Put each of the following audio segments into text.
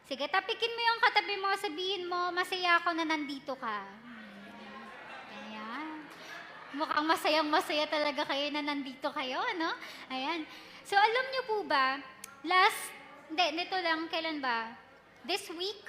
Sige, tapikin mo yung katabi mo, sabihin mo, masaya ako na nandito ka. Ayan. Mukhang masayang-masaya talaga kayo na nandito kayo, no? Ayan. So, alam niyo po ba, nito lang, kailan ba? This week,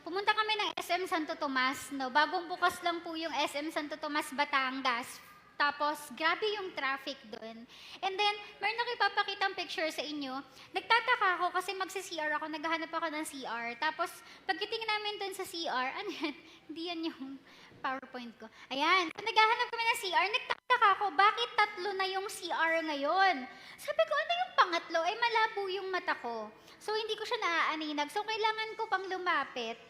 pumunta kami ng SM Santo Tomas, no? Bagong bukas lang po yung SM Santo Tomas, Batangas. Tapos, grabe yung traffic doon. And then, meron ako ipapakitang picture sa inyo. Nagtataka ako kasi magsi-CR ako, naghahanap ako ng CR. Tapos, pagkiting namin doon sa CR, ano yan? Hindi yan yung PowerPoint ko. Ayan, so, naghahanap kami ng CR. Nagtataka ako, bakit tatlo na yung CR ngayon? Sabi ko, ano yung pangatlo? Eh, malabo yung mata ko. So, hindi ko siya naaaninag. So, kailangan ko pang lumapit.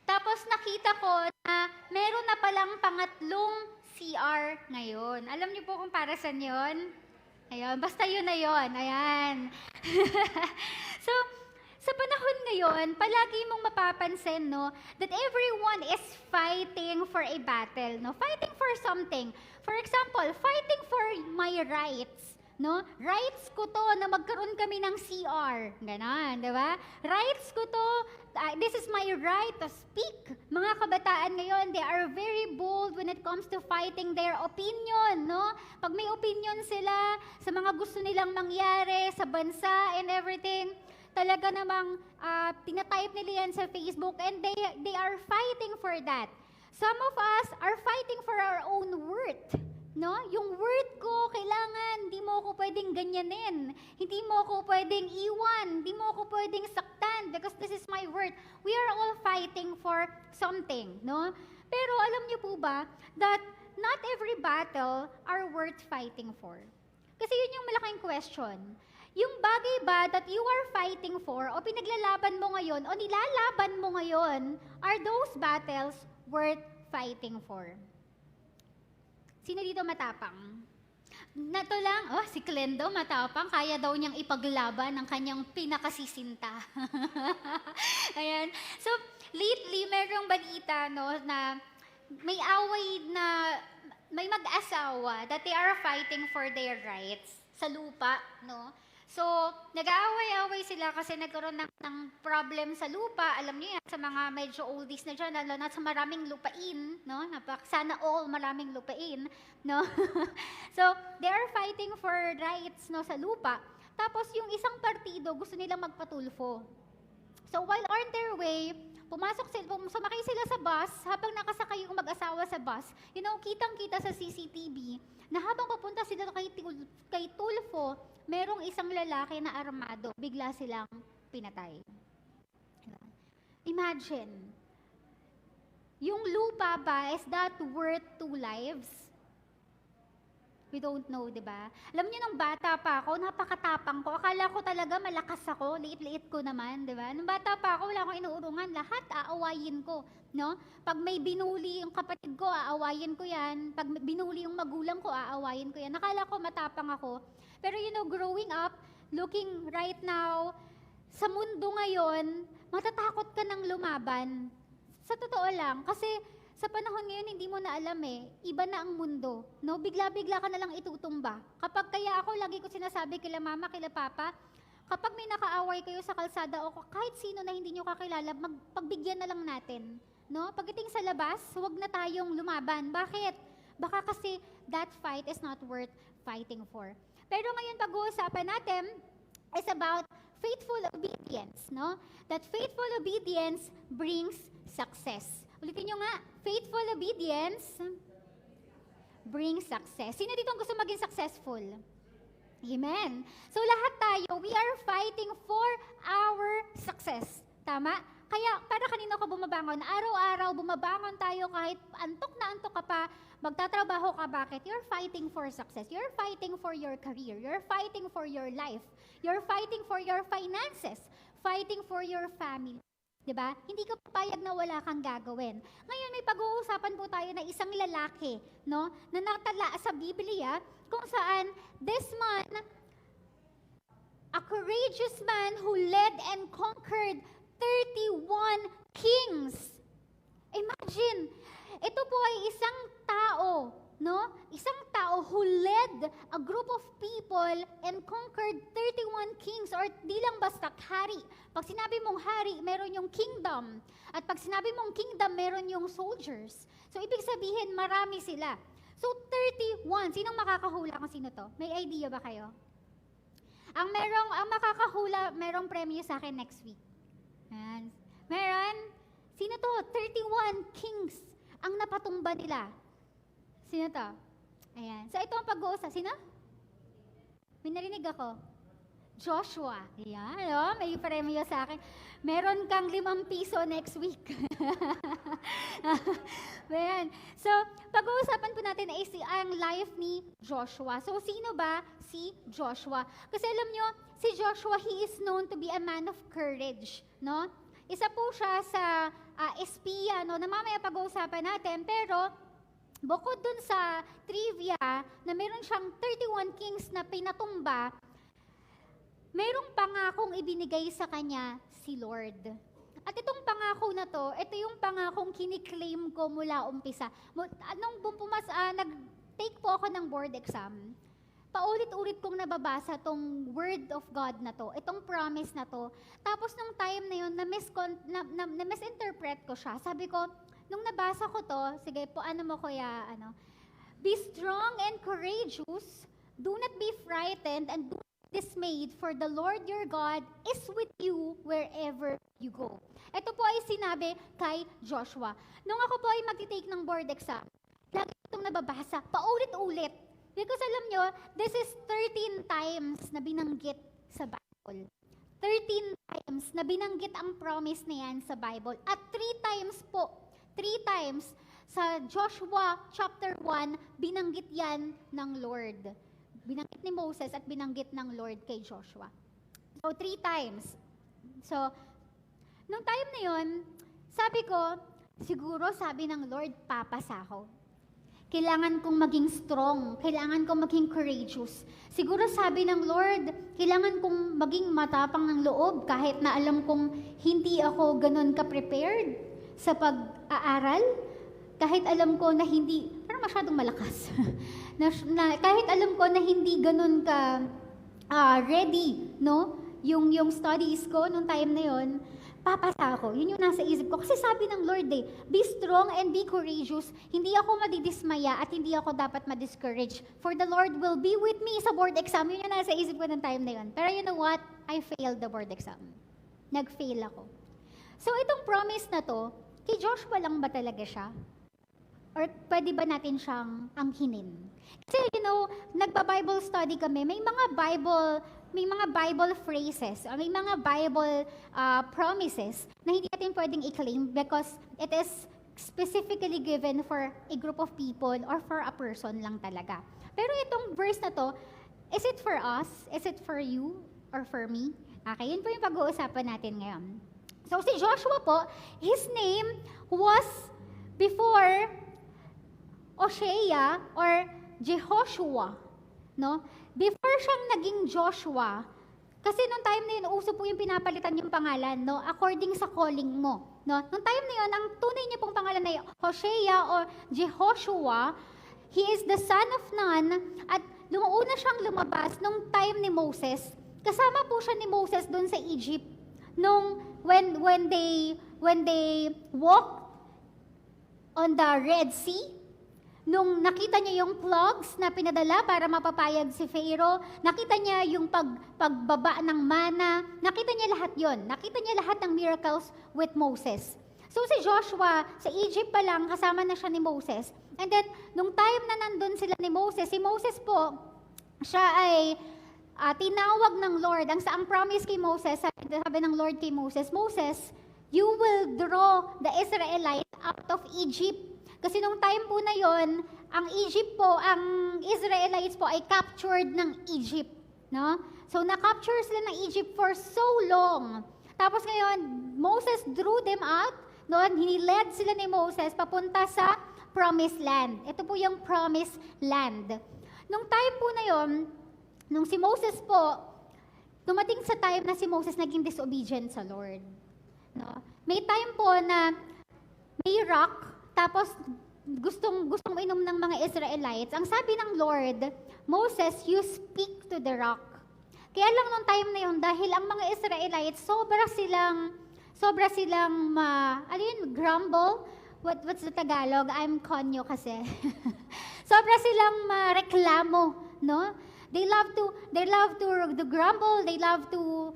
Tapos, nakita ko na meron na palang pangatlong CR ngayon. Alam niyo po kung para saan yun? Ayun, basta yun na yun. Ayan. So, sa panahon ngayon, palagi mong mapapansin, no, that everyone is fighting for a battle, no? Fighting for something. For example, fighting for my rights. No? Rights ko to na magkaroon kami ng CR. Ganon, di ba? Rights ko to, this is my right to speak. Mga kabataan ngayon, they are very bold when it comes to fighting their opinion, no? Pag may opinion sila sa mga gusto nilang mangyari sa bansa and everything, talaga namang tinatype nila yan sa Facebook and they are fighting for that. Some of us are fighting for our own worth. No? Yung word ko, kailangan, hindi mo ako pwedeng ganyanin. Hindi mo ako pwedeng iwan. Hindi mo ako pwedeng saktan because this is my word. We are all fighting for something, no? Pero alam niyo po ba that not every battle are worth fighting for? Kasi yun yung malaking question. Yung bagay ba that you are fighting for o pinaglalaban mo ngayon o nilalaban mo ngayon, are those battles worth fighting for? Sino dito matapang? Nato lang, si Klendo matapang, kaya daw niyang ipaglaban ang kanyang pinakasisinta. Ayan. So, lately, merong balita, no, na may away na, may mag-asawa that they are fighting for their rights sa lupa, no? So, nag-aaway-away sila kasi nagkaroon ng problem sa lupa. Alam niyo yan, sa mga medyo oldies na dyan, lalo na sa maraming lupain, no? Sana all maraming lupain, no? So, they are fighting for rights, no, sa lupa. Tapos, yung isang partido, gusto nilang magpatulfo. So, while on their way, sumakay sila sa bus, habang nakasakay yung mag-asawa sa bus, you know, kitang-kita sa CCTV, na habang papunta sila kay Tulfo, merong isang lalaki na armado, bigla silang pinatay. Imagine, yung lupa ba, is that worth 2 lives? We don't know, di ba? Alam niyo, nung bata pa ako, napakatapang ko. Akala ko talaga malakas ako, liit-liit ko naman, di ba? Nung bata pa ako, wala akong inuurungan. Lahat aawayin ko, no? Pag may binuli yung kapatid ko, aawayin ko yan. Pag binuli yung magulang ko, aawayin ko yan. Nakala ko matapang ako. Pero you know, growing up, looking right now, sa mundo ngayon, matatakot ka ng lumaban. Sa totoo lang, kasi sa panahon ngayon, hindi mo na alam iba na ang mundo. No? Bigla-bigla ka na lang itutumba. Kapag kaya ako, lagi ko sinasabi kila mama, kila papa, kapag may nakaaway kayo sa kalsada o kahit sino na hindi nyo kakilala, pagbigyan na lang natin. No? Pagdating sa labas, huwag na tayong lumaban. Bakit? Baka kasi that fight is not worth fighting for. Pero ngayon, pag-uusapan natin is about faithful obedience. No? That faithful obedience brings success. Ulitin nyo nga, faithful obedience brings success. Sino dito ang gusto maging successful? Amen. So lahat tayo, we are fighting for our success. Tama? Kaya para kanino ka bumabangon? Araw-araw bumabangon tayo kahit antok na antok ka pa, magtatrabaho ka, bakit? You're fighting for success. You're fighting for your career. You're fighting for your life. You're fighting for your finances. Fighting for your family. Diba? Hindi ka papayag na wala kang gagawin. Ngayon may pag-uusapan po tayo na isang lalaki, no, na natala sa Biblia kung saan this man, a courageous man who led and conquered 31 kings. Imagine, ito po ay isang tao no? Isang tao who led a group of people and conquered 31 kings, or di lang basta hari. Pag sinabi mong hari, meron yung kingdom. At pag sinabi mong kingdom, meron yung soldiers. So, ibig sabihin, marami sila. So, 31. Sinong makakahula kung sino to? May idea ba kayo? Ang makakahula, merong premyo sa akin next week. Yan. Meron? Sino to? 31 kings ang napatumba nila. Sino to? Ayan. So, ito ang pag-uusap. Sino? May narinig ako. Joshua. Ayan. Oh, may premyo sa akin. Meron kang 5 piso next week. Ayan. So, pag-uusapan po natin ay ang life ni Joshua. So, sino ba si Joshua? Kasi alam nyo, si Joshua, he is known to be a man of courage. No? Isa po siya sa espiya, no, na mamaya pag-uusapan natin. Pero, bukod dun sa trivia na meron siyang 31 kings na pinatumba, merong pangakong ibinigay sa kanya si Lord. At itong pangako na to, ito yung pangakong kiniklaim ko mula umpisa. Nung nag-take po ako ng board exam, paulit-ulit kong nababasa tong word of God na to, itong promise na to. Tapos nung time na yun, na-misinterpret ko siya. Sabi ko, nung nabasa ko to, sige po, kuya, be strong and courageous, do not be frightened, and do not be dismayed, for the Lord your God is with you wherever you go. Ito po ay sinabi kay Joshua. Nung ako po ay mag-take ng board exam, lagi itong nababasa, paulit-ulit. Because alam nyo, this is 13 times na binanggit sa Bible. 13 times na binanggit ang promise na yan sa Bible. At 3 times sa Joshua chapter 1, binanggit yan ng Lord. Binanggit ni Moses at binanggit ng Lord kay Joshua. So, 3 times. So, nung time na yun, sabi ko, siguro sabi ng Lord, papasa ako. Kailangan kong maging strong. Kailangan kong maging courageous. Siguro sabi ng Lord, kailangan kong maging matapang ng loob kahit na alam kong hindi ako ganun ka-prepared sa pag-aaral. Kahit alam ko na hindi, parang masyadong malakas. Kahit alam ko na hindi ganun ka ready, no? Yung studies ko nung time na yon, papasa ako. Yun yung nasa isip ko. Kasi sabi ng Lord be strong and be courageous. Hindi ako madidismaya at hindi ako dapat ma-discourage. For the Lord will be with me sa board exam. Yun yung nasa isip ko ng time na yun. Pero you know what? I failed the board exam. Nag-fail ako. So itong promise na to, kay Joshua lang ba talaga siya? Or pwede ba natin siyang angkinin? Kasi nagba-Bible study kami, may mga Bible phrases, or may mga Bible promises na hindi natin pwedeng i-claim because it is specifically given for a group of people or for a person lang talaga. Pero itong verse na to, is it for us? Is it for you? Or for me? Okay, yun po yung pag-uusapan natin ngayon. So si Joshua po, his name was before Oshea or Jehoshua, no? Before siyang naging Joshua, kasi nung time na yun, uso po yung pinapalitan yung pangalan, no? According sa calling mo, no? Nung time na yun, ang tunay niya pong pangalan ay Hosea or Jehoshua. He is the son of Nun, at una siyang lumabas nung time ni Moses. Kasama po siya ni Moses doon sa Egypt. When they walked on the Red Sea, nung nakita niya yung plugs na pinadala para mapapayag si Pharaoh, nakita niya yung pagbaba ng mana, nakita niya lahat yon. Nakita niya lahat ng miracles with Moses. So si Joshua, sa Egypt pa lang, kasama na siya ni Moses. And then, nung time na nandun sila ni Moses, si Moses po, siya ay tinawag ng Lord. Ang promise kay Moses, sabi ng Lord kay Moses, Moses, you will draw the Israelites out of Egypt. Kasi nung time po na yon, ang Israelites po ay captured ng Egypt, no? So na-capture sila ng Egypt for so long. Tapos ngayon, Moses drew them out, no? Hiniled sila ni Moses papunta sa Promised Land. Ito po yung Promised Land. Nung time po na yon, nung si Moses po, dumating sa time na si Moses naging disobedient sa Lord, no? May time po na may rock, tapos gustong inom ng mga Israelites, ang sabi ng Lord, Moses, you speak to the rock. Kaya lang nung time na yun, dahil ang mga Israelites, sobra silang grumble. What's the Tagalog? I'm konyo kasi. Sobra silang reklamo, no? They love to grumble, they love to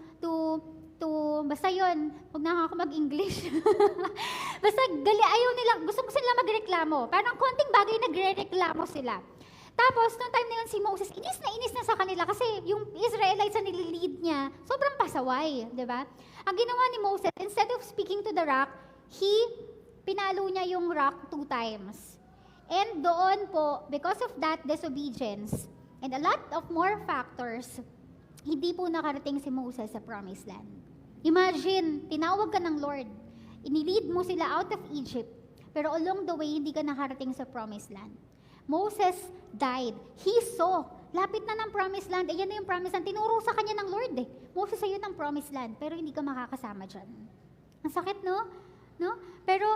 basta yun, huwag na ako mag-English. Basta ayaw nila, gusto sila magreklamo. Parang konting bagay nagre-reklamo sila. Tapos, noong time na yun, si Moses, inis na sa kanila kasi yung Israelites na nililid niya, sobrang pasaway, di ba? Ang ginawa ni Moses, instead of speaking to the rock, pinalo niya yung rock 2 times. And doon po, because of that disobedience, and a lot of more factors, hindi po nakarating si Moses sa promised land. Imagine, tinawag ka ng Lord, inilid mo sila out of Egypt, pero along the way, hindi ka nakarating sa promised land. Moses died. He saw. Lapit na ng promised land. Ayan na yung promised land. Tinuro sa kanya ng Lord eh. Moses, ayun ang promised land. Pero hindi ka makakasama dyan. Ang sakit, no? Pero,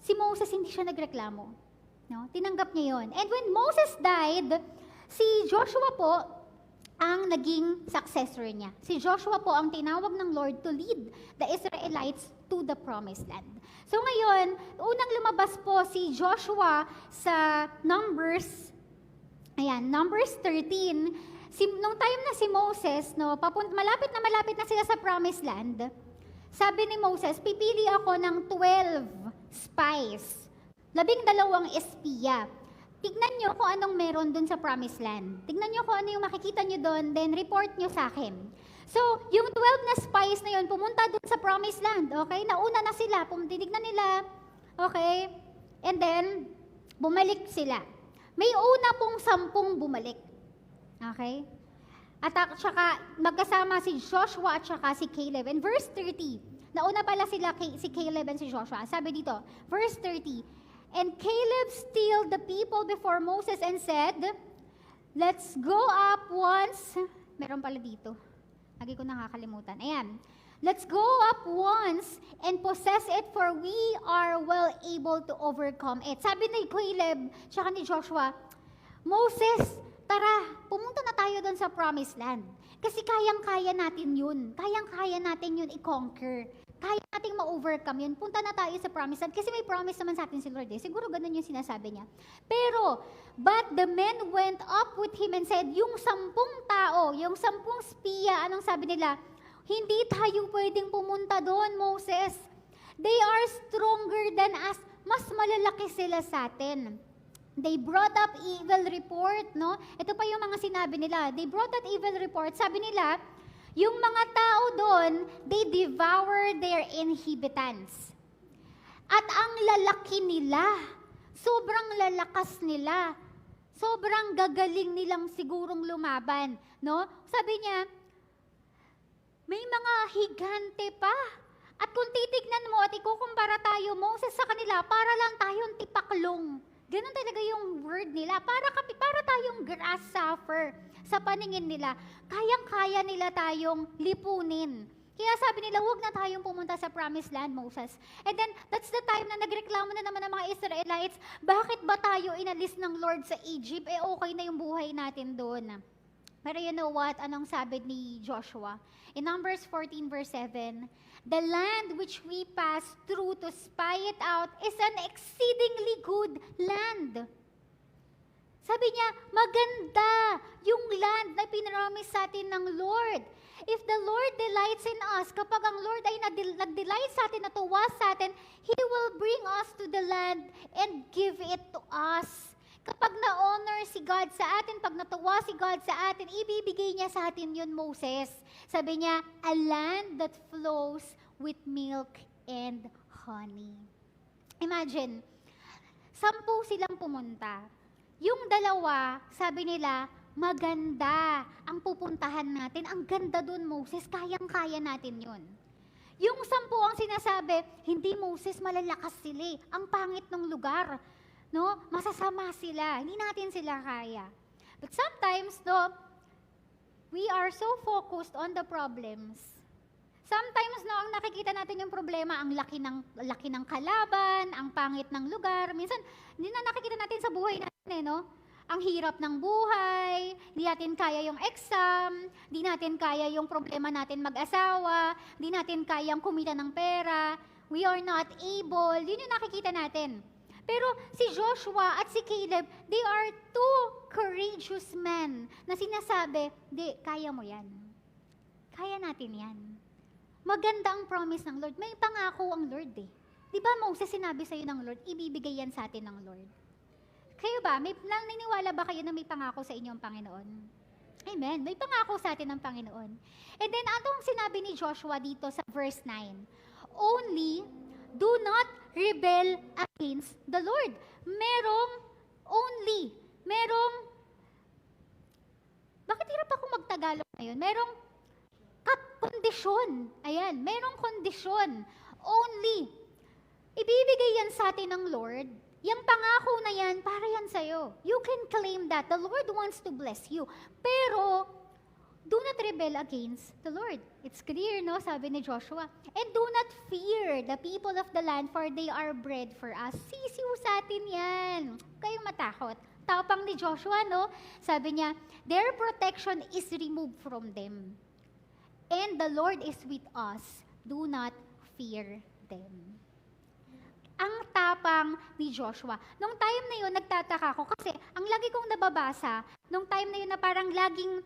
si Moses hindi siya nagreklamo. No? Tinanggap niya yon. And when Moses died, si Joshua po ang naging successor niya. Si Joshua po ang tinawag ng Lord to lead the Israelites to the promised land. So ngayon, unang lumabas po si Joshua sa Numbers 13. Nung time na si Moses, malapit na sila sa promised land, sabi ni Moses, pipili ako ng 12 spies, 12 espiya. Tignan nyo kung anong meron dun sa promised land. Tignan nyo kung ano yung makikita nyo dun, then report nyo sa akin. So, yung 12 na spies na yun, pumunta dun sa promised land, okay? Nauna na sila, tinignan nila, okay? And then, bumalik sila. May una pong 10 bumalik. Okay? At saka, magkasama si Joshua at saka si Caleb. In verse 30, nauna pala si Caleb and si Joshua. Sabi dito, verse 30, and Caleb stilled the people before Moses and said, let's go up once. Meron pala dito. Lagi ko nakakalimutan. Ayan. Let's go up once and possess it, for we are well able to overcome it. Sabi ni Caleb, tsaka ni Joshua, Moses, tara, pumunta na tayo doon sa promised land. Kasi kayang-kaya natin yun. Kayang-kaya natin yun i-conquer. Kaya nating ma-overcome yun. Punta na tayo sa promised land. Kasi may promise naman sa atin si Lord eh. Siguro ganun yung sinasabi niya. Pero, but the men went up with him and said, yung 10 tao, yung 10 spiya, anong sabi nila? Hindi tayo pwedeng pumunta doon, Moses. They are stronger than us. Mas malalaki sila sa atin. They brought up evil report, no? Ito pa yung mga sinabi nila. They brought up evil report. Sabi nila, yung mga tao doon, they devour their inhabitants. At ang lalaki nila, sobrang lalakas nila, sobrang gagaling nilang sigurong lumaban, no? Sabi niya, may mga higante pa. At kung titignan mo at ikukumpara tayo, Moses, sa kanila, para lang tayong tipaklong. Ganun talaga yung word nila. Para tayong grasshopper sa paningin nila. Kayang-kaya nila tayong lipunin. Kaya sabi nila, huwag na tayong pumunta sa promised land, Moses. And then, that's the time na nagreklamo na naman ng mga Israelites, bakit ba tayo inalis ng Lord sa Egypt? Okay na yung buhay natin doon. Pero you know what? Anong sabi ni Joshua? In Numbers 14 verse 7, the land which we passed through to spy it out is an exceedingly good land. Sabi niya, maganda yung land na pinromise sa atin ng Lord. If the Lord delights in us, kapag ang Lord ay nag-delight sa atin, natuwa sa atin, He will bring us to the land and give it to us. Kapag na-honor si God sa atin, pag natuwa si God sa atin, ibibigay niya sa atin yun, Moses. Sabi niya, a land that flows with milk and honey. Imagine, 10 silang pumunta. Yung 2, sabi nila, maganda ang pupuntahan natin. Ang ganda dun, Moses. Kayang-kaya natin yun. Yung 10 ang sinasabi, hindi, Moses, malalakas sila. Ang pangit ng lugar. No? Masasama sila. Hindi natin sila kaya. But sometimes, we are so focused on the problems. Sometimes, no, ang nakikita natin yung problema, ang laki ng kalaban, ang pangit ng lugar. Minsan, hindi na nakikita natin sa buhay natin, no? Ang hirap ng buhay, hindi natin kaya yung exam, hindi natin kaya yung problema natin mag-asawa, hindi natin kayang kumita ng pera, we are not able, yun yung nakikita natin. Pero si Joshua at si Caleb, they are two courageous men na sinasabi, di, kaya mo yan. Kaya natin yan. Maganda ang promise ng Lord. May pangako ang Lord eh. Di ba Moses, sinabi sa'yo ng Lord, ibibigay yan sa atin ng Lord. Kayo ba, naniniwala ba kayo na may pangako sa inyo ang Panginoon? Amen. May pangako sa atin ng Panginoon. And then, anong sinabi ni Joshua dito sa verse 9? Only do not rebel against the Lord. Bakit hirap ako magtagalog ngayon? Merong kondisyon. Ayan, merong kondisyon. Only. Ibibigay yan sa atin ng Lord. Yung pangako na yan, para yan sa'yo. You can claim that. The Lord wants to bless you. Pero, do not rebel against the Lord. It's clear, no? Sabi ni Joshua. And do not fear the people of the land, for they are bread for us. Sisiw sa atin yan. Kayong matakot. Tapang ni Joshua, no? Sabi niya, their protection is removed from them. And the Lord is with us. Do not fear them. Ang tapang ni Joshua. Nung time na yun, nagtataka ko kasi ang lagi kong nababasa, nung time na yun na parang laging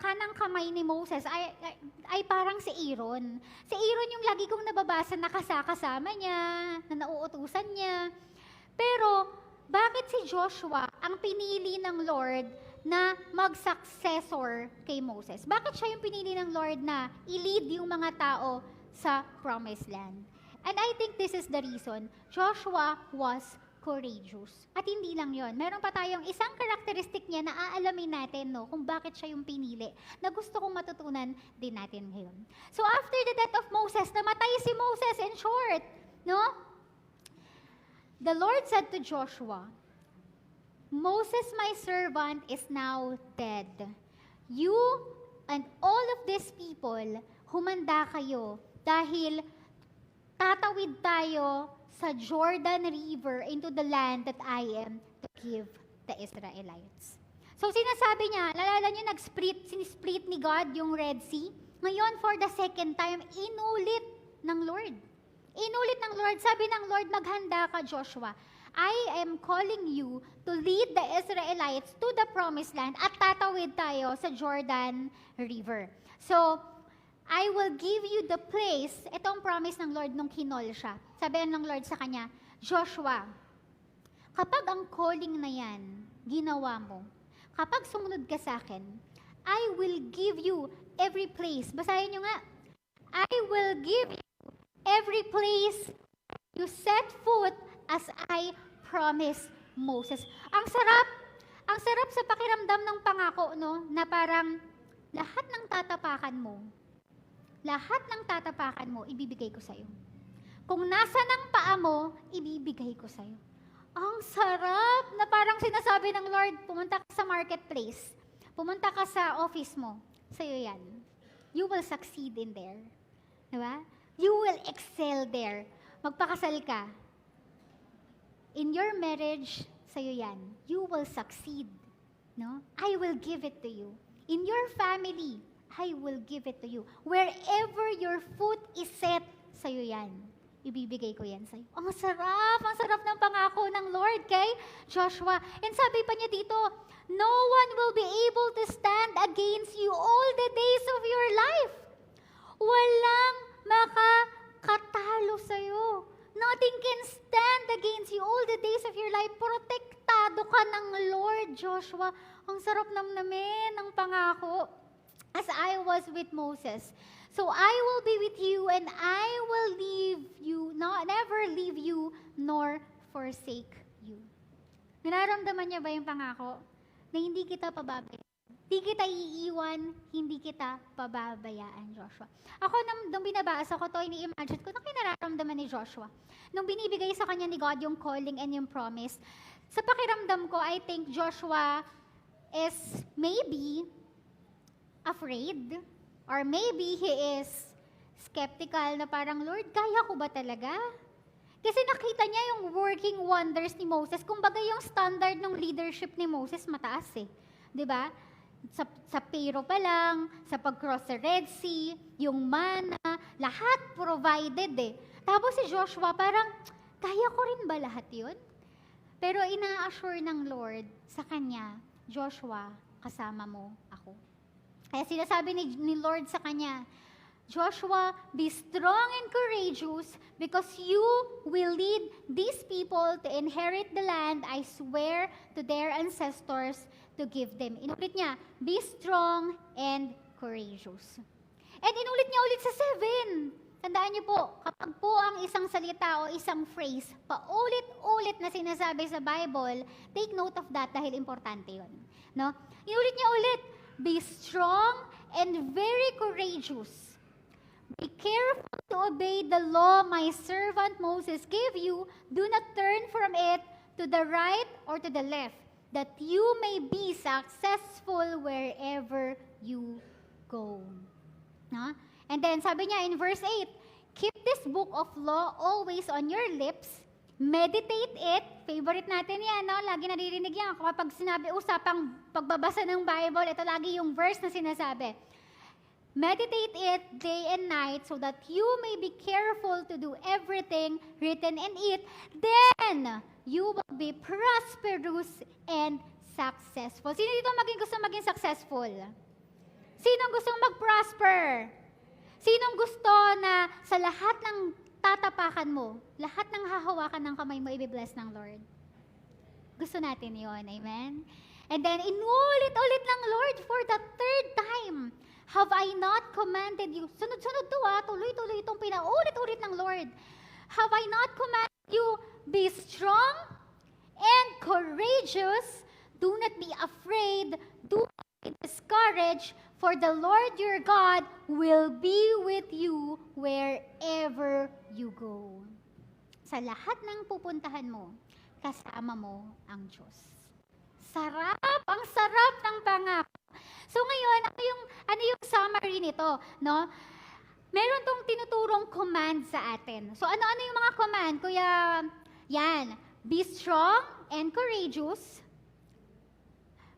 kanang kamay ni Moses ay parang si Aaron. Si Aaron yung lagi kong nababasa na kasama niya, na nauutusan niya. Pero, bakit si Joshua ang pinili ng Lord na mag-successor kay Moses? Bakit siya yung pinili ng Lord na i-lead yung mga tao sa Promised Land? And I think this is the reason. Joshua was courageous. At hindi lang yon. Meron pa tayong isang karakteristik niya na aalamin natin, no, kung bakit siya yung pinili, na gusto kong matutunan din natin ngayon. So after the death of Moses, namatay si Moses in short, no? The Lord said to Joshua, Moses, my servant, is now dead. You and all of these people, humanda kayo dahil tatawid tayo sa Jordan River into the land that I am to give the Israelites. So sinasabi niya, lalala niyo sinisplit ni God yung Red Sea. Ngayon, for the second time, inulit ng Lord. Inulit ng Lord. Sabi ng Lord, maghanda ka, Joshua. I am calling you to lead the Israelites to the promised land at tatawid tayo sa Jordan River. So, I will give you the place, itong promise ng Lord nung kinol siya. Sabi ng Lord sa kanya, Joshua, kapag ang calling na yan, ginawa mo, kapag sumunod ka sa akin, I will give you every place. Basahin nyo nga. I will give you every place you set foot as I promised Moses. Ang sarap sa pakiramdam ng pangako, no, na parang lahat ng tatapakan mo, ibibigay ko sa'yo. Kung nasa ng paa mo, ibibigay ko sa'yo. Ang sarap na parang sinasabi ng Lord, pumunta ka sa marketplace, pumunta ka sa office mo, sa'yo yan. You will succeed in there. Diba? You will excel there. Magpakasal ka. In your marriage, sa'yo yan. You will succeed. No? I will give it to you. In your family, I will give it to you. Wherever your foot is set, sa'yo yan. Ibibigay ko yan sa'yo. Ang sarap ng pangako ng Lord kay Joshua. And sabi pa niya dito, no one will be able to stand against you all the days of your life. Walang makakatalo sa'yo. Nothing can stand against you all the days of your life. Protektado ka ng Lord, Joshua. Ang sarap namin ng pangako. As I was with Moses. So I will be with you and I will never leave you nor forsake you. Nararamdaman niya ba yung pangako? Na hindi kita pababayaan. Hindi kita iiwan, hindi kita pababayaan, Joshua. Ako, nung binabasa ko to, ini-imagine ko, nararamdaman ni Joshua. Nung binibigay sa kanya ni God yung calling and yung promise, sa pakiramdam ko, I think Joshua is maybe afraid, or maybe he is skeptical na parang, Lord, kaya ko ba talaga? Kasi nakita niya yung working wonders ni Moses. Kumbaga yung standard ng leadership ni Moses mataas eh. 'Di ba? Sa Pharaoh pa lang, sa pag-cross sa Red Sea, yung manna, lahat provided eh. Tapos si Joshua parang, kaya ko rin ba lahat yun? Pero ina-assure ng Lord sa kanya, Joshua, kasama mo ako. Kaya sinasabi ni Lord sa kanya, Joshua, be strong and courageous because you will lead these people to inherit the land I swear to their ancestors to give them. Inulit niya, be strong and courageous. And inulit niya ulit sa 7. Tandaan niyo po, kapag po ang isang salita o isang phrase, paulit-ulit na sinasabi sa Bible, take note of that dahil importante yun. No? Inulit niya ulit, be strong and very courageous. Be careful to obey the law my servant Moses gave you. Do not turn from it to the right or to the left, that you may be successful wherever you go. No? And then sabi niya in verse 8, keep this book of law always on your lips, meditate it, favorite natin yan, no? Lagi naririnig yan. Kapag sinabi, usapang pagbabasa ng Bible, ito lagi yung verse na sinasabi. Meditate it day and night so that you may be careful to do everything written in it. Then, you will be prosperous and successful. Sino dito gusto maging successful? Sinong gustong mag-prosper? Sinong gusto na sa lahat ng tatapakan mo, lahat ng hahawakan ng kamay mo, i-bless ng Lord? Gusto natin yon, amen? And then, inulit-ulit ng Lord for the 3rd time. Have I not commanded you? Sunod-sunod to tuloy-tuloy itong pinaulit-ulit ng Lord. Have I not commanded you, be strong and courageous, do not be afraid, do not be discouraged, for the Lord your God will be with you wherever you go. Sa lahat ng pupuntahan mo, kasama mo ang Diyos. Sarap! Ang sarap ng pangako. So ngayon, ano yung summary nito, no? Meron tong tinuturong command sa atin. So ano-ano yung mga command? Kuya, yan, be strong and courageous.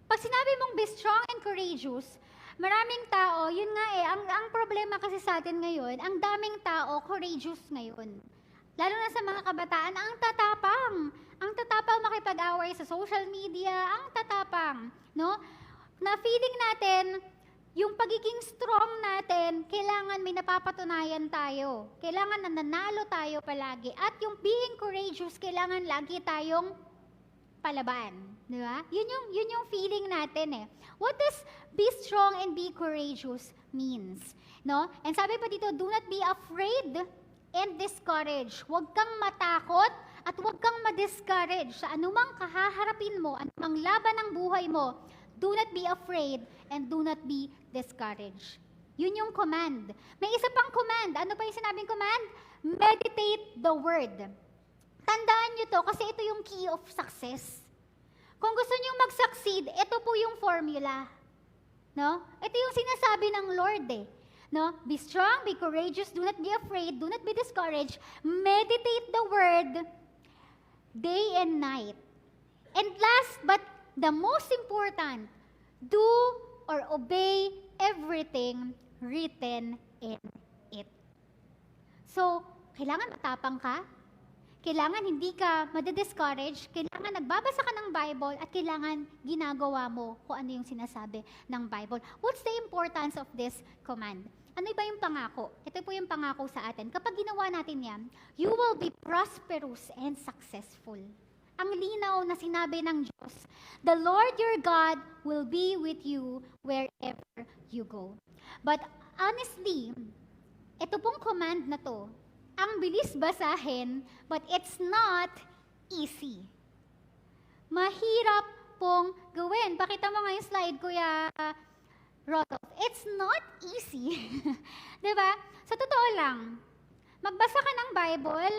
Pag sinabi mong be strong and courageous, maraming tao, yun nga ang problema kasi sa atin ngayon, ang daming tao courageous ngayon. Lalo na sa mga kabataan, ang tatapang. Ang tatapang makipag-away sa social media, ang tatapang, no? Na feeling natin, yung pagiging strong natin, kailangan may napapatunayan tayo. Kailangan nananalo tayo palagi. At yung being courageous, kailangan lagi tayong palaban. Di ba? Yun yung feeling natin eh. What does be strong and be courageous means? No? And sabi pa dito, do not be afraid and discouraged. Huwag kang matakot at huwag kang ma-discourage sa anumang kahaharapin mo, anumang laban ng buhay mo. Do not be afraid and do not be discouraged. Yun yung command. May isa pang command. Ano pa yung sinabing command? Meditate the word. Tandaan nyo to kasi ito yung key of success. Kung gusto nyo mag-succeed, ito po yung formula. No? Ito yung sinasabi ng Lord eh. No? Be strong, be courageous, do not be afraid, do not be discouraged. Meditate the word day and night. And last but the most important, do or obey everything written in it. So, kailangan matapang ka, kailangan hindi ka madidiscourage, kailangan nagbabasa ka ng Bible, at kailangan ginagawa mo kung ano yung sinasabi ng Bible. What's the importance of this command? Ano ba yung pangako? Ito po yung pangako sa atin. Kapag ginawa natin yan, you will be prosperous and successful. Ang linaw na sinabi ng Diyos, the Lord your God will be with you wherever you go. But honestly, ito pong command na to, ang bilis basahin, but it's not easy. Mahirap pong gawin. Pakita mo nga yung slide, Kuya Rodolph. It's not easy. Diba? Sa totoo lang, magbasa ka ng Bible,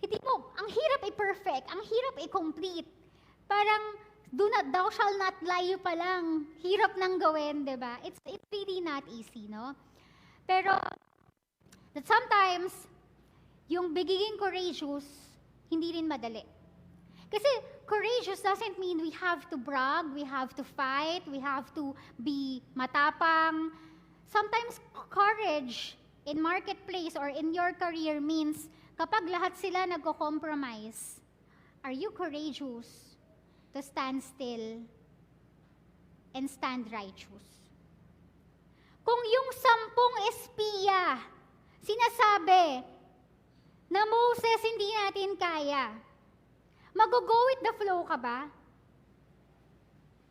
hindi mo, ang hirap i-perfect, ang hirap i-complete. Parang, thou shall not lie pa lang. Hirap nang gawin, diba? It's really not easy, no? Pero, that sometimes, yung begiging courageous, hindi rin madali. Kasi courageous doesn't mean we have to brag, we have to fight, we have to be matapang. Sometimes courage in marketplace or in your career means kapag lahat sila nagko-compromise, are you courageous to stand still and stand righteous? Kung yung 10 espiya sinasabi na Moses, hindi natin kaya, mag-go with the flow ka ba?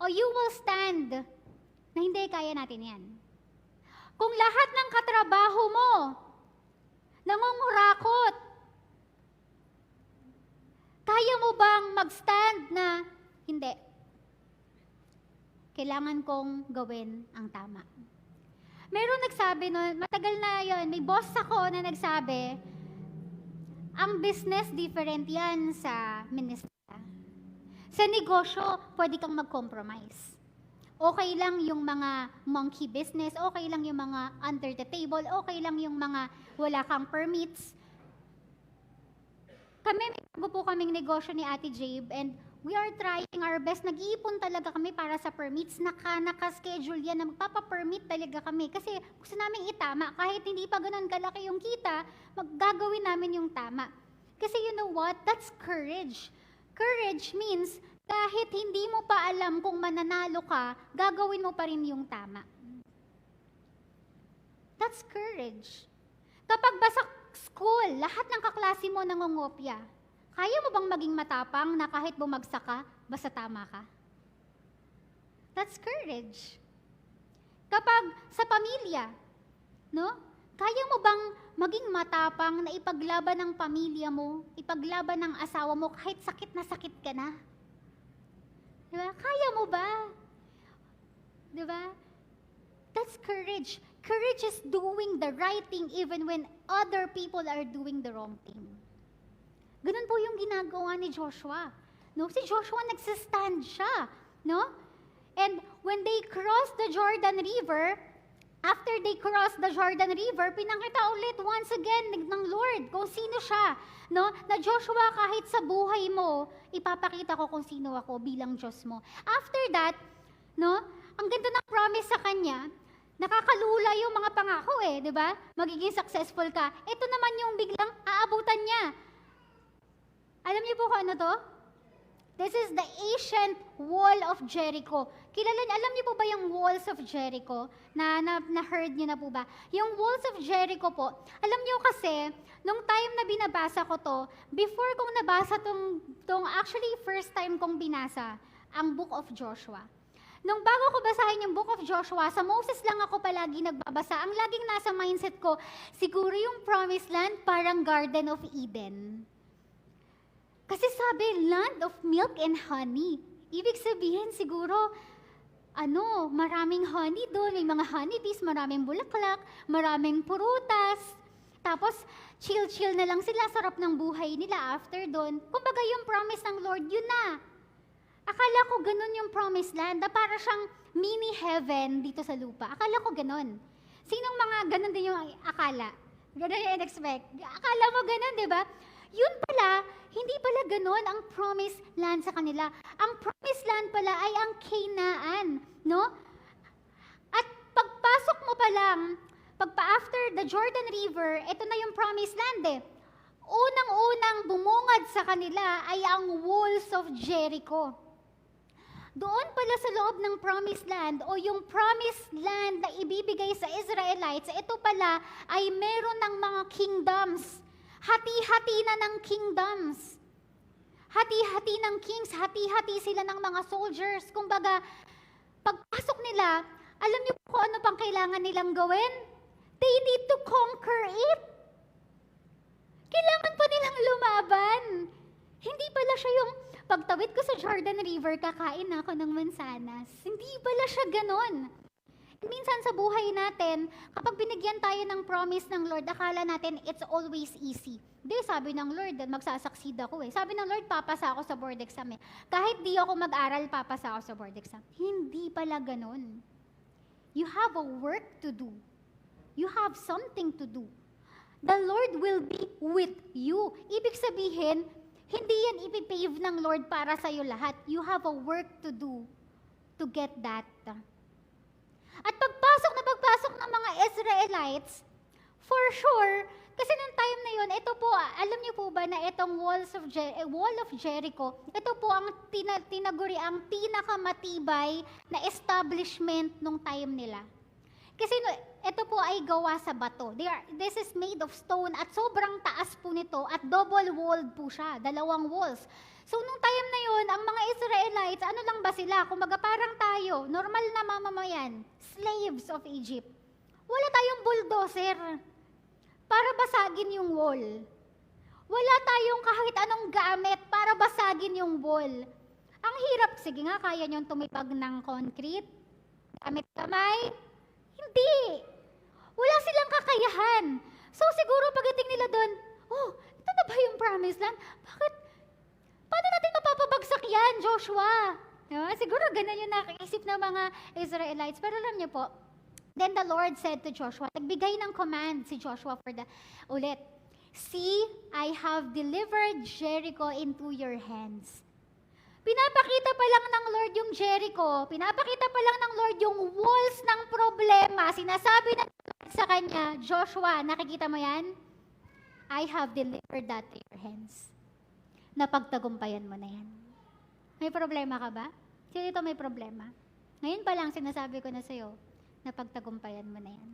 O you will stand na hindi kaya natin yan? Kung lahat ng katrabaho mo nangungurakot, kaya mo bang mag-stand na hindi? Kailangan kong gawin ang tama. Meron nagsabi noon, matagal na yon, may boss ako na nagsabi, ang business different yan sa ministry. Sa negosyo, pwede kang mag-compromise. Okay lang yung mga monkey business, okay lang yung mga under the table, okay lang yung mga wala kang permits. Kami, may bago po kaming negosyo ni Ate Jabe, and we are trying our best. Nag-iipon talaga kami para sa permits. Naka-schedule yan na magpapapermit talaga kami. Kasi gusto namin itama. Kahit hindi pa ganun kalaki yung kita, gagawin namin yung tama. Kasi you know what? That's courage. Courage means kahit hindi mo pa alam kung mananalo ka, gagawin mo pa rin yung tama. That's courage. Kapag basak school, lahat ng kaklase mo nangongopya, kaya mo bang maging matapang na kahit bumagsak ka, basta tama ka? That's courage. Kapag sa pamilya, no? Kaya mo bang maging matapang na ipaglaban ng pamilya mo, ipaglaban ng asawa mo kahit sakit na sakit ka na? Diba? Kaya mo ba? Diba? That's courage. Courage is doing the right thing even when other people are doing the wrong thing. Ganun po yung ginagawa ni Joshua. No? Si Joshua nagsistand siya. No? And when they crossed the Jordan River, after they crossed the Jordan River, pinakita ulit once again ng Lord kung sino siya. No? Na Joshua, kahit sa buhay mo, ipapakita ko kung sino ako bilang Diyos mo. After that, no? Ang ganda ng promise sa kanya, nakakalula yung mga pangako di ba? Magiging successful ka. Ito naman yung biglang aabutan niya. Alam niyo po kung ano to? This is the ancient wall of Jericho. Alam niyo po ba yung walls of Jericho? Na-heard niyo na po ba? Yung walls of Jericho po, alam niyo kasi, nung time na binabasa ko to, before kong nabasa actually first time kong binasa, ang Book of Joshua. Nung bago ko basahin yung Book of Joshua, sa Moses lang ako palagi nagbabasa. Ang laging nasa mindset ko, siguro yung Promised Land parang Garden of Eden. Kasi sabi, land of milk and honey. Ibig sabihin siguro, maraming honey doon, may mga honeybees, maraming bulaklak, maraming prutas. Tapos, chill-chill na lang sila, sarap ng buhay nila after doon. Kumbaga yung promise ng Lord, yun na. Akala ko ganun yung promised land, na para siyang mini heaven dito sa lupa. Akala ko ganun. Sinong mga ganun din yung akala? Ganun yung expect. Akala mo ganun, di ba? Yun pala, hindi pala ganun ang promised land sa kanila. Ang promised land pala ay ang Canaan, no? At pagpasok mo pa lang, after the Jordan River, ito na yung promised land Unang-unang bumungad sa kanila ay ang walls of Jericho. Doon pala sa loob ng promised land o yung promised land na ibibigay sa Israelites, ito pala ay meron ng mga kingdoms. Hati-hati na ng kingdoms. Hati-hati ng kings, hati-hati sila ng mga soldiers. Kumbaga, pagpasok nila, alam niyo kung ano pang kailangan nilang gawin? They need to conquer it. Kailangan pa nilang lumaban. Hindi pala siya yung pagtawid ko sa Jordan River, kakain ako ng mansanas. Hindi pala siya ganon. Minsan sa buhay natin, kapag binigyan tayo ng promise ng Lord, akala natin it's always easy. Di, sabi ng Lord, magsasucceed ako Sabi ng Lord, papasa ako sa board exam Kahit di ako mag-aral, papasa ako sa board exam. Hindi pala ganun. You have a work to do. You have something to do. the Lord will be with you. Ibig sabihin, hindi yan ipipave ng Lord para sa'yo lahat. You have a work to do to get that. At pagpasok ng mga Israelites, for sure, kasi nung time na yun, ito po, alam niyo po ba na itong wall of Jericho, ito po ang tinaguri ang pinakamatibay na establishment nung time nila. Kasi ito po ay gawa sa bato. This is made of stone at sobrang taas po nito at double-walled po siya, 2 walls. So nung time na yun, ang mga Israelites, ano lang ba sila? Kumbaga parang tayo, normal na mamamayan, slaves of Egypt. Wala tayong bulldozer para basagin yung wall. Wala tayong kahit anong gamit para basagin yung wall. Ang hirap, sige nga, kaya niyong tumipag ng concrete, gamit kamay, hindi. Wala silang kakayahan. So siguro pagdating nila doon, oh, ito na ba yung promised land? Paano natin mapapabagsak yan, Joshua? Diba? Siguro ganun yung nakaisip ng mga Israelites. Pero alam niyo po, then the Lord said to Joshua, nagbigay ng command si Joshua ulit, see, I have delivered Jericho into your hands. Pinapakita pa lang ng Lord yung Jericho, pinapakita pa lang ng Lord yung walls ng problema. Sinasabi ng Lord sa kanya, Joshua, nakikita mo yan? I have delivered that to your hands. Napagtagumpayan mo na yan. May problema ka ba? Sino ito may problema? Ngayon pa lang sinasabi ko na sa'yo, napagtagumpayan mo na yan.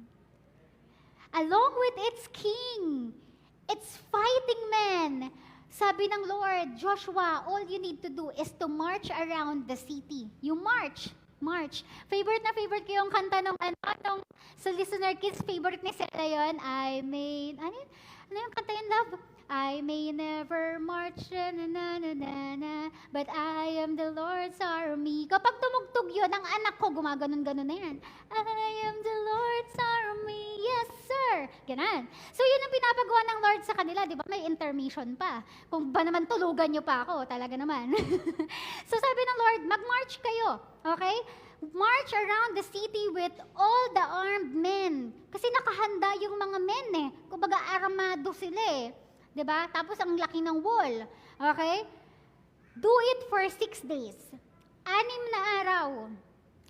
Along with its king, its fighting men, sabi ng Lord, Joshua, all you need to do is to march around the city. You march. Favorite na favorite ko yung kanta nung sa listener kids, favorite ni Sela yun, ano yung kanta yun, love? I may never march, but I am the Lord's army. Kapag tumugtog yun, ang anak ko, gumaganon-ganon na yan. I am the Lord's army, yes sir. Ganon. So yun ang pinapagawa ng Lord sa kanila, di ba? May intermission pa. Kung ba naman tulugan nyo pa ako, talaga naman. So sabi ng Lord, mag-march kayo, okay? March around the city with all the armed men. Kasi nakahanda yung mga men eh. Kumbaga armado sila eh. 'Di ba? Tapos ang laki ng wall. Okay? Do it for 6 days. 6 na araw.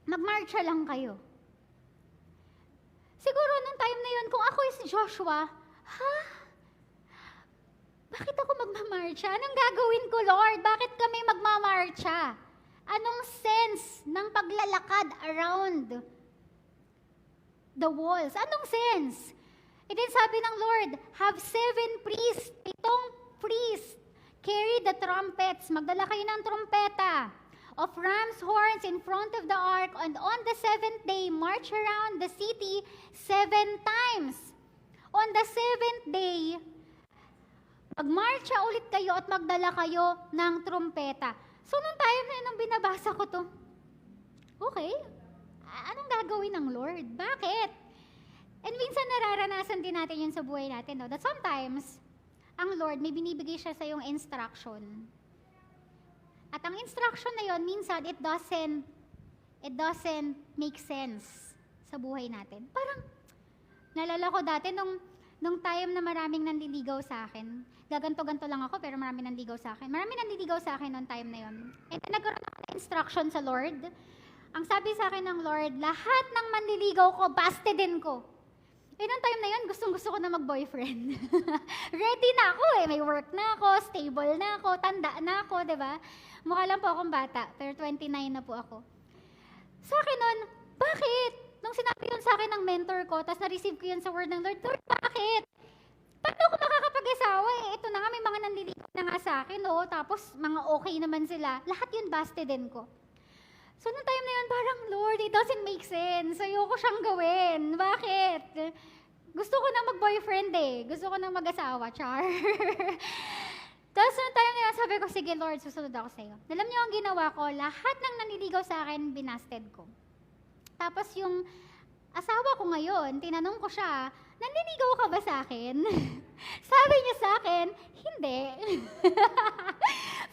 Magmarcha lang kayo. Siguro nung time na yun, kung ako si Joshua, bakit ako magmamarcha? Anong gagawin ko, Lord? Bakit kami magmamarcha? Anong sense ng paglalakad around the walls? Anong sense? And then sabi ng Lord, have 7 priests, 7 priests, carry the trumpets, magdala kayo ng trumpeta, of ram's horns in front of the ark, and on the 7th day, march around the city 7 times. On the 7th day, magmarcha ulit kayo at magdala kayo ng trumpeta. So, nung time na nung binabasa ko to, okay, anong gagawin ng Lord? Bakit? And minsan nararanasan din natin yun sa buhay natin, no? That sometimes, ang Lord, may binibigay siya sa yung instruction. At ang instruction na yun, minsan, it doesn't make sense sa buhay natin. Parang, nalala ko dati, nung time na maraming nanliligaw sa akin, gaganto-ganto lang ako, pero maraming nanliligaw sa akin. Maraming nanliligaw sa akin nung time na yun. And nagkaroon ako ng instruction sa Lord. Ang sabi sa akin ng Lord, lahat ng manliligaw ko, bastedin ko. Eh, nung time na yun, gustong-gusto ko na mag-boyfriend. Ready na ako eh. May work na ako, stable na ako, tanda na ako, di ba? Mukha lang po akong bata, pero 29 na po ako. Sa akin nun, bakit? Nung sinabi yun sa akin ng mentor ko, tapos na-receive ko yun sa word ng Lord, Lord, bakit? Paano ako makakapag-asawa eh? Ito na nga, may mga nanliligaw na nga sa akin, oh. Tapos mga okay naman sila. Lahat yun bastedin ko. So, nung time na yun, parang, Lord, it doesn't make sense. Ayoko siyang gawin. Bakit? Gusto ko na mag-boyfriend eh. Gusto ko na mag-asawa, char. Tapos, nung time na yun, sabi ko, sige, Lord, susunod ako sa'yo. Alam niyo ang ginawa ko, lahat ng nanliligaw sa akin, binasted ko. Tapos, yung asawa ko ngayon, tinanong ko siya, nanliligaw ka ba sa akin? Sabi niya sa akin, hindi.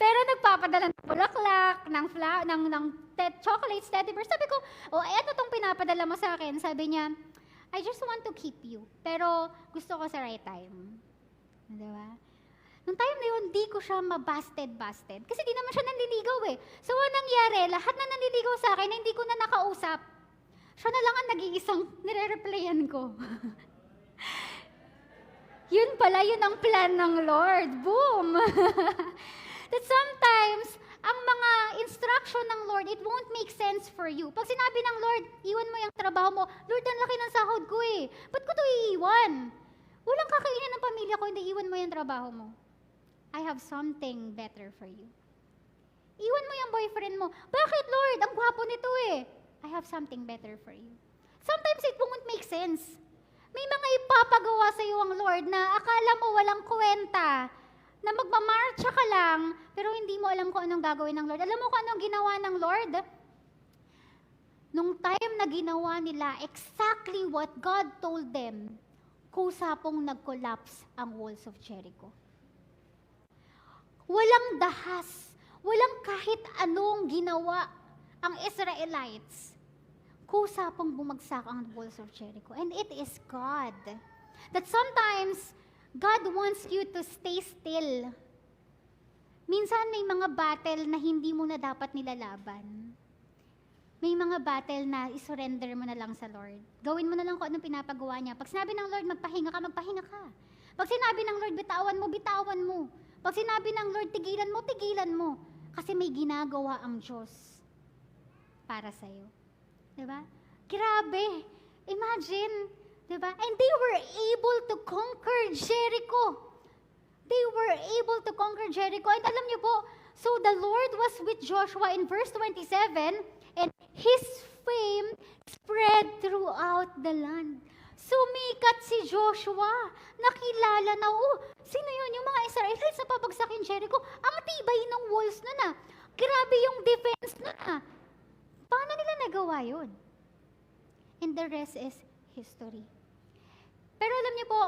Pero nagpapadala ng bulaklak, ng chocolates, teddy bears. Sabi ko, ano tong pinapadala mo sa akin? Sabi niya, I just want to keep you. Pero gusto ko sa right time. Diba? Nung time na yun, di ko siya mabasted-basted. Kasi di naman siya nanliligaw eh. So, anong nangyari? Lahat na nanliligaw sa akin na hindi ko na nakausap. Siya na lang ang nag-iisang nire-replyan ko. Yun pala, yun ang plan ng Lord. Boom! That sometimes, ang mga instruction ng Lord, it won't make sense for you. Pag sinabi ng Lord, iwan mo yung trabaho mo, Lord, ang laki ng sahod ko eh. Ba't ko ito iiwan? Walang kakainin ng pamilya ko, hindi iwan mo yung trabaho mo. I have something better for you. Iwan mo yung boyfriend mo. Bakit, Lord? Ang gwapo nito eh. I have something better for you. Sometimes it won't make sense. May mga ipapagawa sa iyo ang Lord na akala mo walang kwenta, na magmamarcha ka lang, pero hindi mo alam kung anong gagawin ng Lord. Alam mo kung anong ginawa ng Lord? Nung time na ginawa nila exactly what God told them, kusa pong nag-collapse ang walls of Jericho. Walang dahas, walang kahit anong ginawa ang Israelites. Kusa pong bumagsak ang walls of Jericho. And it is God. That sometimes, God wants you to stay still. Minsan may mga battle na hindi mo na dapat nilalaban. May mga battle na isurrender mo na lang sa Lord. Gawin mo na lang kung anong pinapagawa niya. Pag sinabi ng Lord, magpahinga ka, magpahinga ka. Pag sinabi ng Lord, bitawan mo, bitawan mo. Pag sinabi ng Lord, tigilan mo, tigilan mo. Kasi may ginagawa ang Diyos para sa'yo. Diba? Grabe. Imagine. Diba? And they were able to conquer Jericho. They were able to conquer Jericho. And alam niyo po, so the Lord was with Joshua in verse 27, and his fame spread throughout the land. Sumikat si Joshua. Nakilala na, sino yun? Yung mga Israelites na pabagsakin Jericho. Ang tibay ng walls na na. Grabe yung defense na na. Paano nila nagawa yun? And the rest is history. Pero alam niyo po,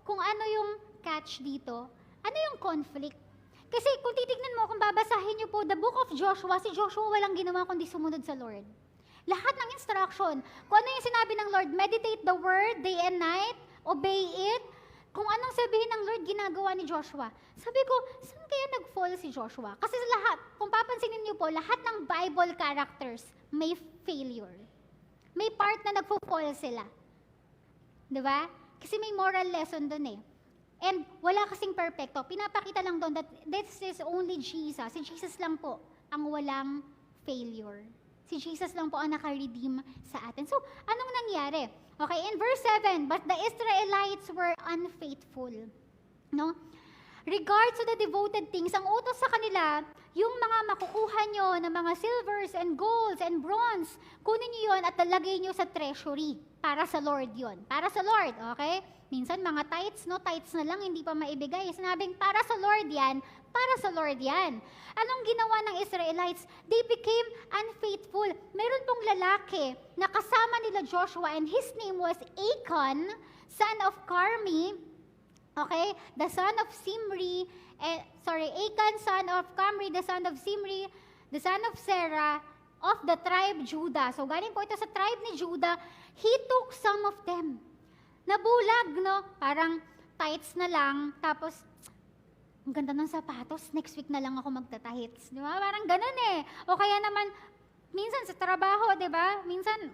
kung ano yung catch dito, ano yung conflict? Kasi kung titignan mo, kung babasahin niyo po, the book of Joshua, si Joshua walang ginawa kundi sumunod sa Lord. Lahat ng instruction, kung ano yung sinabi ng Lord, meditate the word day and night, obey it. Kung anong sabihin ng Lord, ginagawa ni Joshua. Sabi ko, saan kaya nag-fall si Joshua? Kasi lahat, kung papansinin niyo po, lahat ng Bible characters may failure. May part na nagpo-fall sila. Diba? Kasi may moral lesson dun eh. And wala kasing perfecto. Pinapakita lang doon that this is only Jesus. Si Jesus lang po ang walang failure. Si Jesus lang po ang naka-redeem sa atin. So, anong nangyari? Okay, in verse 7, but the Israelites were unfaithful. No? Regards to the devoted things, ang utos sa kanila, yung mga makukuha nyo na mga silvers and golds and bronze, kunin nyo yun at talagay nyo sa treasury. Para sa Lord yun. Para sa Lord, okay? Minsan mga tithes, no? Tithes na lang, hindi pa maibigay. Sinabing, para sa Lord yan, para sa Lord yan. Anong ginawa ng Israelites? They became unfaithful. Meron pong lalaki na kasama nila Joshua and his name was Achan, son of Carmi, okay? The son of Simri, Achan, son of Carmi, the son of Simri, the son of Sarah, of the tribe Judah. So galing po ito sa tribe ni Judah. He took some of them. Nabulag, no? Parang tights na lang, tapos ang ganda ng sapatos, next week na lang ako magtatahits. Di ba? Parang ganun eh. O kaya naman, minsan sa trabaho, di ba? Minsan,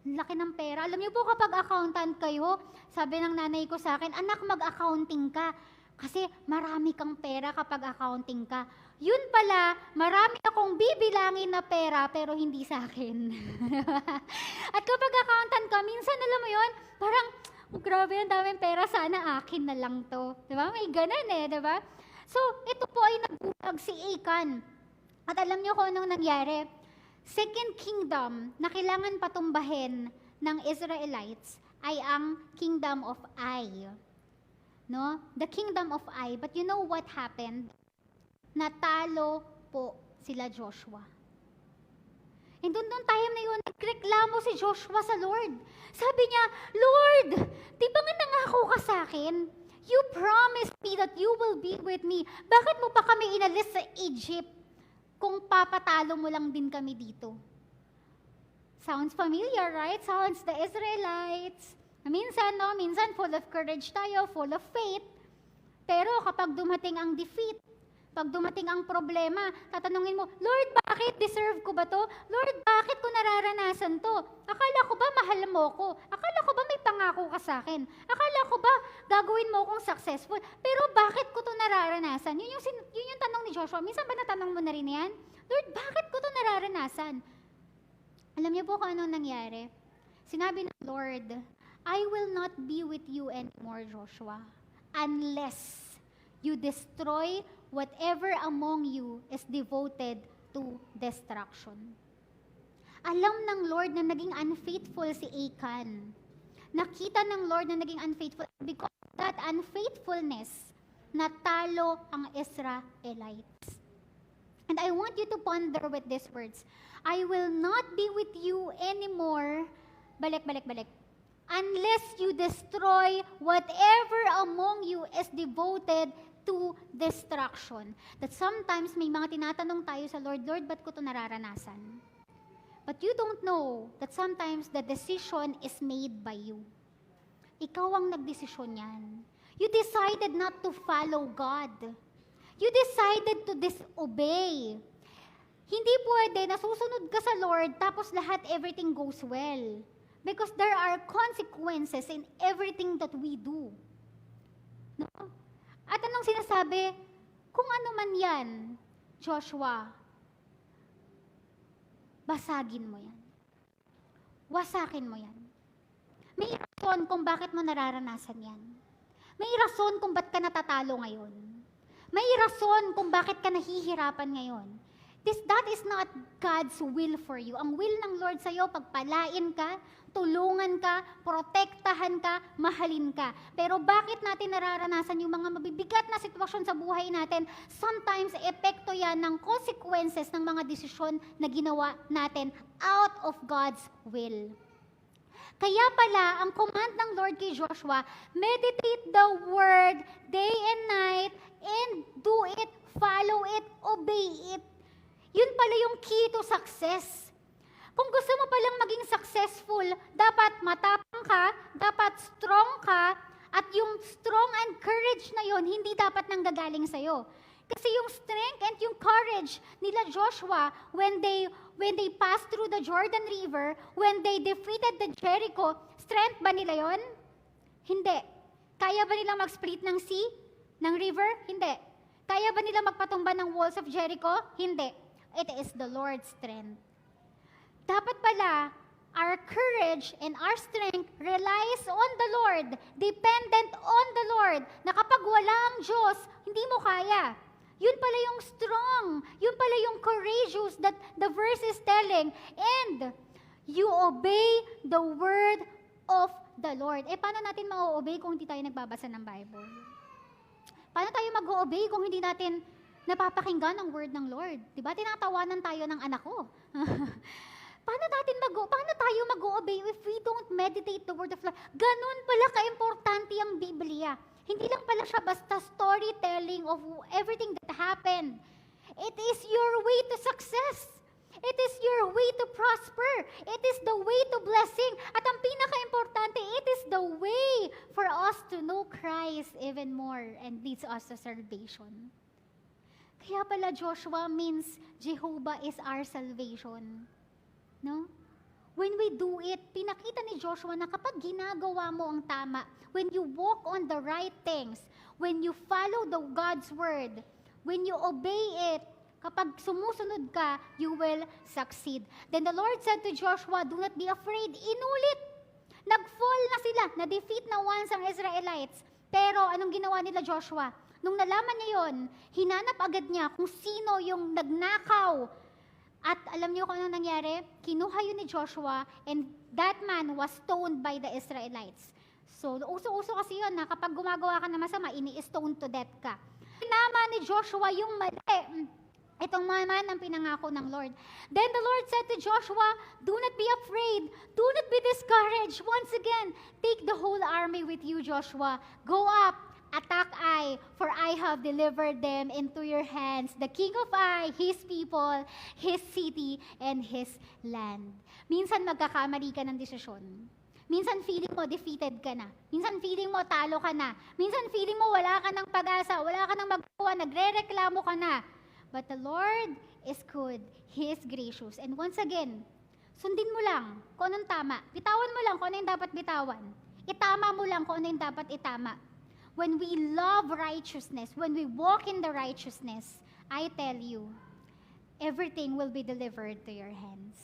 laki ng pera. Alam niyo po kapag accountant kayo, sabi ng nanay ko sa akin, anak, mag-accounting ka. Kasi marami kang pera kapag accounting ka. Yun pala, marami akong bibilangin na pera, pero hindi sa akin. At kapag accountant ka, minsan alam mo yun, parang, grabe, ang daming pera, sana akin na lang to. Diba? May ganun eh, diba? So, ito po ay nagbulag si Achan. At alam niyo kung anong nangyari? Second kingdom na kailangan patumbahin ng Israelites ay ang kingdom of Ai. No? The kingdom of Ai. But you know what happened? Natalo po sila Joshua. And doon time na yun, nagreklamo si Joshua sa Lord. Sabi niya, Lord, di ba nga nangako ka sa akin? You promised me that you will be with me. Bakit mo pa kami inalis sa Egypt kung papatalo mo lang din kami dito? Sounds familiar, right? Sounds the Israelites. Minsan full of courage tayo, full of faith. Pero kapag dumating ang defeat, pag dumating ang problema, tatanungin mo, Lord, bakit deserve ko ba to? Lord, bakit ko nararanasan to? Akala ko ba mahal mo ko? Akala ko ba may pangako ka sa akin? Akala ko ba gagawin mo akong successful? Pero bakit ko to nararanasan? Yun yung tanong ni Joshua. Minsan ba natanong mo na rin yan? Lord, bakit ko to nararanasan? Alam niyo po kung anong nangyari? Sinabi ng Lord, I will not be with you anymore, Joshua, unless you destroy whatever among you is devoted to destruction. Alam ng Lord na naging unfaithful si Achan. Nakita ng Lord na naging unfaithful. Because of that unfaithfulness, natalo ang Israelites. And I want you to ponder with these words. I will not be with you anymore. Balik. Unless you destroy whatever among you is devoted to destruction. That sometimes may mga tinatanong tayo sa Lord, Lord, ba't ko ito nararanasan? But you don't know that sometimes the decision is made by you. Ikaw ang nagdesisyon yan. You decided not to follow God. You decided to disobey. Hindi pwede na susunod ka sa Lord tapos lahat everything goes well. Because there are consequences in everything that we do. No? At anong sinasabi? Kung ano man yan, Joshua, basagin mo yan. Wasakin mo yan. May rason kung bakit mo nararanasan yan. May rason kung bakit ka natatalo ngayon. May rason kung bakit ka nahihirapan ngayon. That is not God's will for you. Ang will ng Lord sa'yo, pagpalain ka, tulungan ka, protektahan ka, mahalin ka. Pero bakit natin nararanasan yung mga mabibigat na sitwasyon sa buhay natin? Sometimes, epekto yan ng consequences ng mga desisyon na ginawa natin out of God's will. Kaya pala, ang command ng Lord kay Joshua, meditate the word day and night and do it, follow it, obey it. Yun pala yung key to success. Kung gusto mo palang maging successful, dapat matapang ka, dapat strong ka, at yung strong and courage na yon hindi dapat nanggagaling sa'yo. Kasi yung strength and yung courage nila Joshua, when they passed through the Jordan River, when they defeated the Jericho, strength ba nila yon? Hindi. Kaya ba nila mag-split ng sea, ng river? Hindi. Kaya ba nila magpatumba ng walls of Jericho? Hindi. It is the Lord's strength. Dapat pala, our courage and our strength relies on the Lord, dependent on the Lord, na kapag wala ang Diyos, hindi mo kaya. Yun pala yung strong, yun pala yung courageous that the verse is telling, and you obey the word of the Lord. Paano natin ma-obey kung hindi tayo nagbabasa ng Bible? Paano tayo mag-obey kung hindi natin napapakinggan ang word ng Lord? Diba? Tinatawanan tayo ng anak ko. Paano tayo mag-obey if we don't meditate the word of Lord? Ganun pala ka-importante ang Biblia. Hindi lang pala siya basta storytelling of everything that happened. It is your way to success. It is your way to prosper. It is the way to blessing. At ang pinaka-importante, it is the way for us to know Christ even more and leads us to salvation. Kaya pala Joshua means Jehovah is our salvation. No? When we do it, pinakita ni Joshua na kapag ginagawa mo ang tama, when you walk on the right things, when you follow the God's word, when you obey it, kapag sumusunod ka, you will succeed. Then the Lord said to Joshua, do not be afraid. Inulit. Nag-fall na sila, na-defeat na once ang Israelites. Pero anong ginawa nila Joshua? Nung nalaman niya yon, hinanap agad niya kung sino yung nagnakaw. At alam niyo kung ano nangyari? Kinuha yun ni Joshua and that man was stoned by the Israelites. So, uso-uso kasi yun na kapag gumagawa ka na masama, ini-stone to death ka. Tinama ni Joshua yung mali. Itong man ang pinangako ng Lord. Then the Lord said to Joshua, do not be afraid. Do not be discouraged. Once again, take the whole army with you, Joshua. Go up. Attack Ai, for I have delivered them into your hands, the king of Ai, his people, his city, and his land. Minsan magkakamali ka ng desisyon. Minsan feeling mo defeated ka na. Minsan feeling mo talo ka na. Minsan feeling mo wala ka ng pag-asa, wala ka ng magawa, nagre-reklamo ka na. But the Lord is good. He is gracious. And once again, sundin mo lang kung anong tama. Bitawan mo lang kung ano yung dapat bitawan. Itama mo lang kung ano yung dapat itama. When we love righteousness, when we walk in the righteousness, I tell you, everything will be delivered to your hands.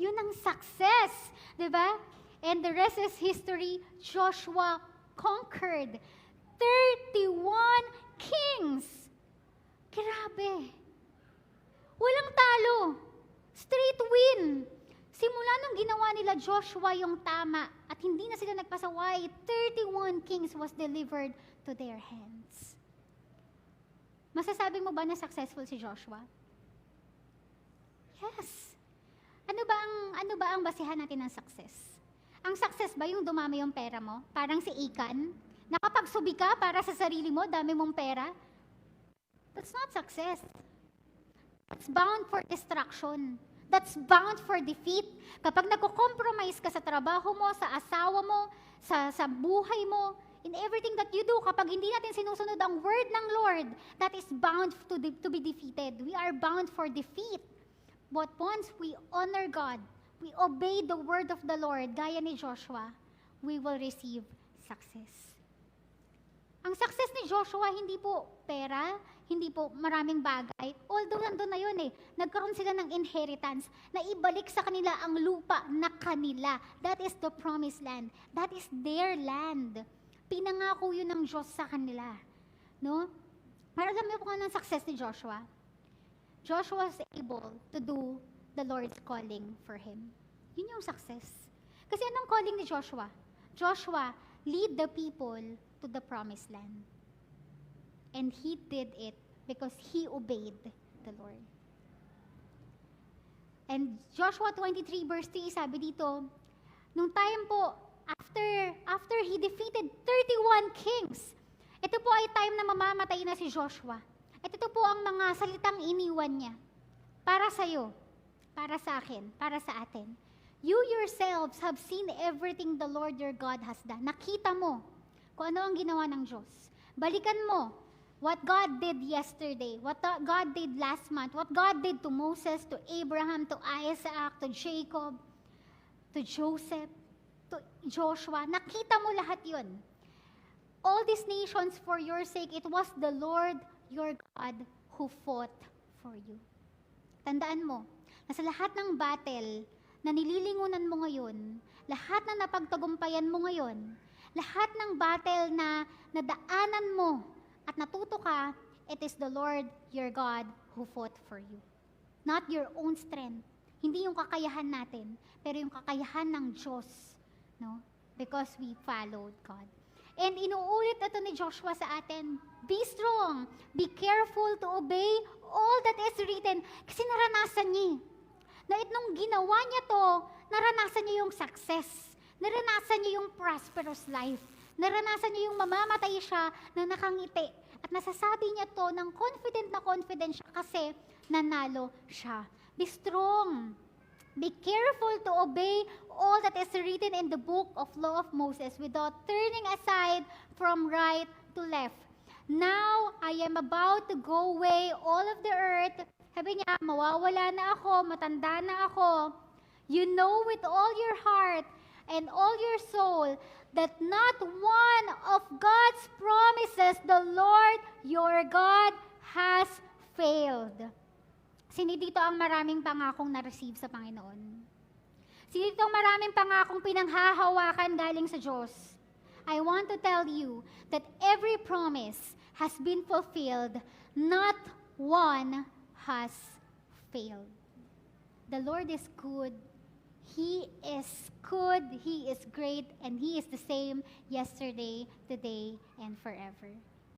Yun ang success, di ba? And the rest is history. Joshua conquered 31 kings. Grabe. Walang talo. Straight win. Simula nung ginawa nila Joshua yung tama at hindi na sila nagpasaway, 31 kings was delivered to their hands. Masasabi mo ba na successful si Joshua? Yes. Ano ba ang basihan natin ng success? Ang success ba yung dumami yung pera mo? Parang si Achan? Nakapagsubi ka para sa sarili mo, dami mong pera? That's not success. That's bound for destruction. That's bound for defeat. Kapag nagko-compromise ka sa trabaho mo, sa asawa mo, sa buhay mo, in everything that you do, kapag hindi natin sinusunod ang word ng Lord, that is bound to be defeated. We are bound for defeat. But once we honor God, we obey the word of the Lord, gaya ni Joshua, we will receive success. Ang success ni Joshua, hindi po pera, hindi po maraming bagay. Although nandun na yun nagkaroon sila ng inheritance na ibalik sa kanila ang lupa na kanila. That is the promised land. That is their land. Pinangako yun ng Diyos sa kanila. No? Pero alam niyo po ang success ni Joshua? Joshua was able to do the Lord's calling for him. Yun yung success. Kasi anong calling ni Joshua? Joshua, lead the people to the promised land. And he did it because he obeyed the Lord. And Joshua 23 verse 3, sabi dito, nung time po, after he defeated 31 kings, ito po ay time na mamamatay na si Joshua. At ito po ang mga salitang iniwan niya. Para sa'yo, para sa akin, para sa atin. You yourselves have seen everything the Lord your God has done. Nakita mo kung ano ang ginawa ng Diyos. Balikan mo what God did yesterday, what God did last month, what God did to Moses, to Abraham, to Isaac, to Jacob, to Joseph, to Joshua. Nakita mo lahat yun. All these nations for your sake, it was the Lord your God who fought for you. Tandaan mo, na sa lahat ng battle na nililingunan mo ngayon, lahat na napagtagumpayan mo ngayon, lahat ng battle na nadaanan mo at natuto ka, it is the Lord your God who fought for you. Not your own strength. Hindi yung kakayahan natin, pero yung kakayahan ng Diyos. No? Because we followed God. And inuulit ito ni Joshua sa atin, be strong, be careful to obey all that is written. Kasi naranasan niya. Na itong ginawa niya to, naranasan niya yung success. Naranasan niya yung prosperous life. Naranasan niya yung mamamatay siya na nakangiti. At nasasabi niya to ng confident siya kasi nanalo siya. Be strong. Be careful to obey all that is written in the book of law of Moses without turning aside from right to left. Now, I am about to go away all of the earth. Sabi niya, mawawala na ako, matanda na ako. You know with all your heart and all your soul that not one of God's promises the Lord your God has failed. Sino dito ang maraming pangakong na-receive sa Panginoon? Sino dito ang maraming pangakong pinanghahawakan galing sa Diyos? I want to tell you that every promise has been fulfilled, not one has failed. The Lord is good. He is good, He is great, and He is the same yesterday, today, and forever.